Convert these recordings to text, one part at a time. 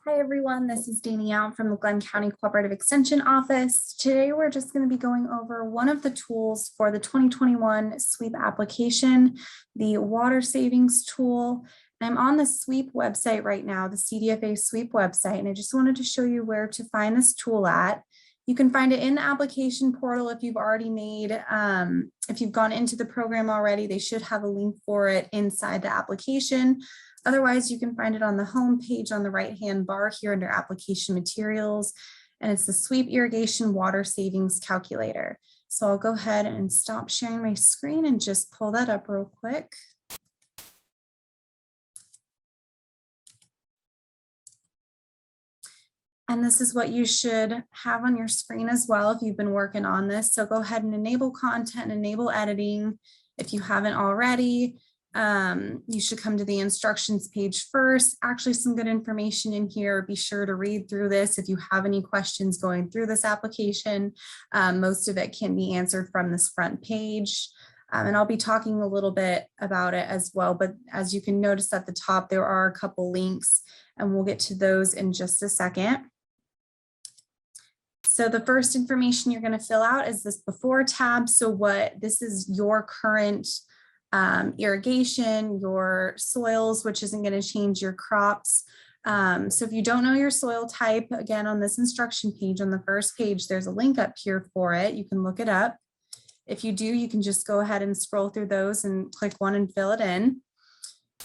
Hi everyone, this is Danielle from the Glenn County Cooperative Extension Office. Today we're just going to be going over one of the tools for the 2021 SWEEP application, the water savings tool. I'm on the SWEEP website right now, the CDFA SWEEP website, and I just wanted to show you where to find this tool at. You can find it in the application portal if you've already made, if you've gone into the program already, they should have a link for it inside the application. Otherwise, you can find it on the home page on the right-hand bar here under application materials, and it's the SWEEP Irrigation Water Savings Calculator. So I'll go ahead and stop sharing my screen and just pull that up real quick. And this is what you should have on your screen as well if you've been working on this. So go ahead and enable content, enable editing if you haven't already. You should come to the instructions page first. Actually, some good information in here. Be sure to read through this if you have any questions going through this application. Most of it can be answered from this front page. And I'll be talking a little bit about it as well. But as you can notice at the top, there are a couple links, and we'll get to those in just a second. So the first information you're going to fill out is this before tab. So this is your current irrigation, your soils, which isn't going to change your crops. So if you don't know your soil type, again, on this instruction page, on the first page, there's a link up here for it. You can look it up. If you do, you can just go ahead and scroll through those and click one and fill it in.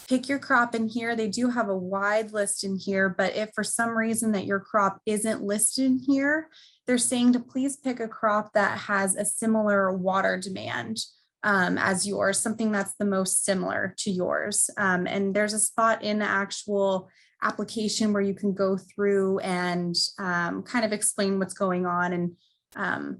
Pick your crop in here. They do have a wide list in here, but if for some reason that your crop isn't listed in here, they're saying to please pick a crop that has a similar water demand as yours, something that's the most similar to yours. And there's a spot in the actual application where you can go through and kind of explain what's going on. And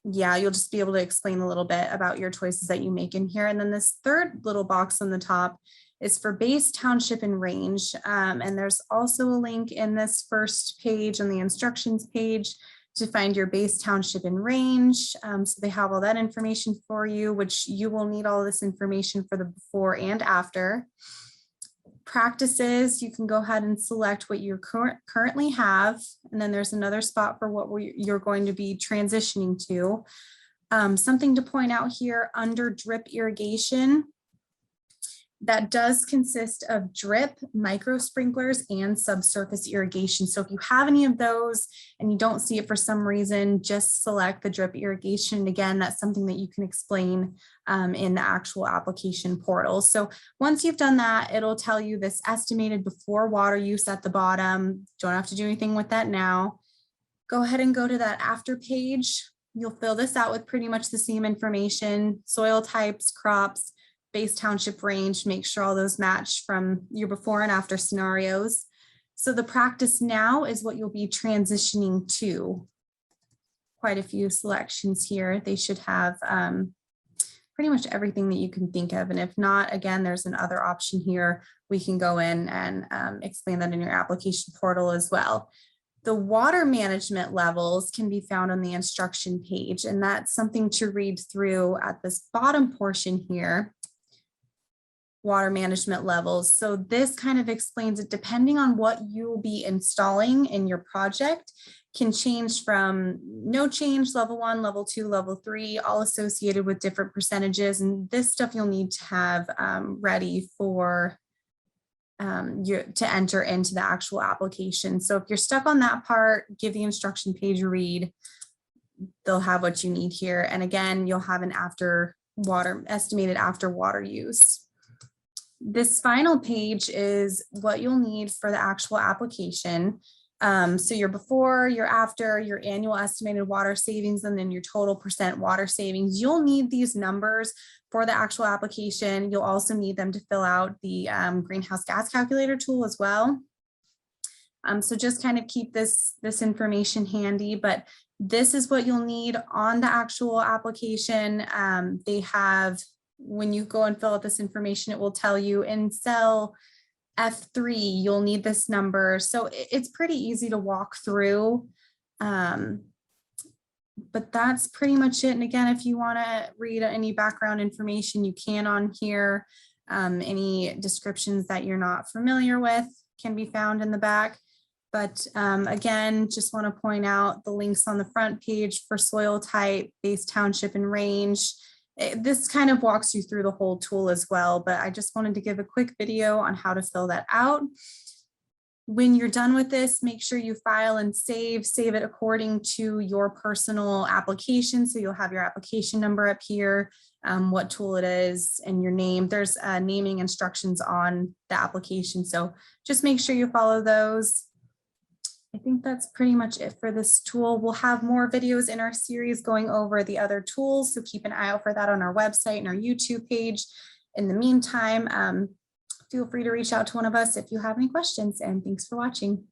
yeah, you'll just be able to explain a little bit about your choices that you make in here. And then this third little box on the top is for base, township, and range. And there's also a link in this first page on the instructions page to find your base, township, and range. So they have all that information for you, which you will need all this information for the before and after. Practices, you can go ahead and select what you currently have. And then there's another spot for what you're going to be transitioning to. Something to point out here under drip irrigation, that does consist of drip, micro sprinklers, and subsurface irrigation. So if you have any of those and you don't see it for some reason, just select the drip irrigation. Again, that's something that you can explain in the actual application portal. So once you've done that, it'll tell you this estimated before water use at the bottom. Don't have to do anything with that now. Go ahead and go to that after page. You'll fill this out with pretty much the same information, soil types, crops, base, township, range, make sure all those match from your before and after scenarios. So the practice now is what you'll be transitioning to. Quite a few selections here. They should have pretty much everything that you can think of. And if not, again, there's another option here. We can go in and explain that in your application portal as well. The water management levels can be found on the instruction page, and that's something to read through at this bottom portion here. Water management levels. So this kind of explains it depending on what you will be installing in your project, can change from no change, level 1, level 2, level 3, all associated with different percentages. And this stuff you'll need to have ready for to enter into the actual application. So if you're stuck on that part, give the instruction page a read. They'll have what you need here. And again, you'll have an estimated after water use. This final page is what you'll need for the actual application. So your before, your after, your annual estimated water savings, and then your total percent water savings. You'll need these numbers for the actual application. You'll also need them to fill out the greenhouse gas calculator tool as well. So just kind of keep this information handy, but this is what you'll need on the actual application. They have, when you go and fill out this information, it will tell you in cell F3, you'll need this number. So it's pretty easy to walk through. But that's pretty much it. And again, if you want to read any background information, you can on here. Any descriptions that you're not familiar with can be found in the back. But again, just want to point out the links on the front page for soil type, base, township, and range. This kind of walks you through the whole tool as well, but I just wanted to give a quick video on how to fill that out. When you're done with this, make sure you file and save it according to your personal application. So you'll have your application number up here, what tool it is, and your name. There's naming instructions on the application. So just make sure you follow those. I think that's pretty much it for this tool. We'll have more videos in our series going over the other tools. So keep an eye out for that on our website and our YouTube page. In the meantime, feel free to reach out to one of us if you have any questions, and thanks for watching.